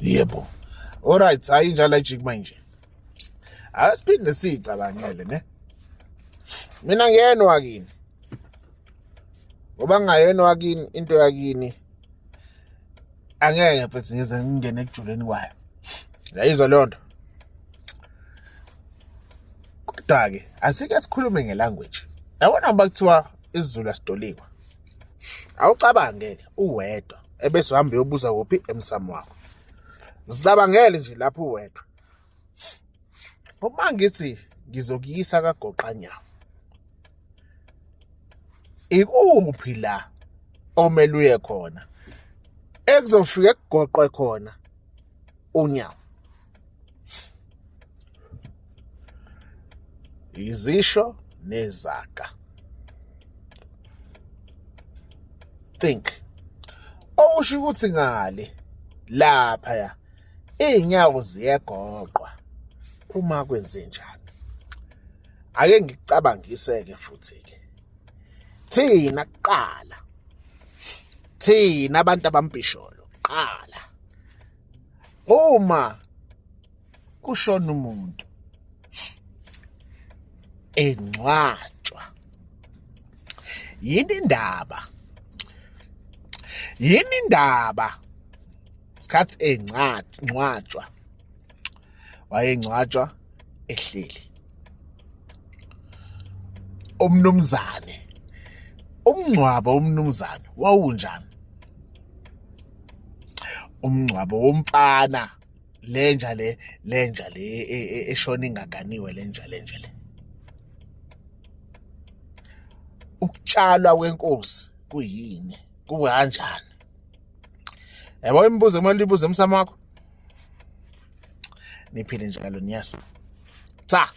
Yebo. Alright, hayi njalo ajik manje. Asiphinde sicabangele ne. Mina ngiyena wakini. Ngoba ngayena wakini into yakini angeke mfethu ngize ngingene ekujuleni kwayo. Yayizwa leyo nto. Kodwa-ke asike sikhulume ngelanguage. Yabona bakuthiwa isiZulu asitolikwa. Awucabange-ke uwedwa ebese uhamba uyobuza kuphi emsamo wakho. Zicabangele nje lapho uwedwa. Uma ngithi ngizokuyisa kaGoqanyawo. Ikuphi la omele uye khona ekuzofika ekugoqwe khona unyawo. Izisho nezaga. Think. Okusho ukuthi ngale lapha ya inyawo ziyagoqwa uma kwenze njani. Ake ngicabangise-ke futhi-ke. Thina kuqala. Thina abantu abambisholo kuqala. Uma kushona umuntu engcwatshwa. Yini indaba isikhathi engcwatshwa wayengcwatshwa ehleli umnumzane umngcwabo womnumzane wawunjani? Umngcwabo womfana lenja le eshona ingaganiwe lenja le ukutshalwa kwenkosi kuyini kube kanjani? Yabo imibuzo emali ibuze emsamo wakho niphile njalo niyazi. Cha.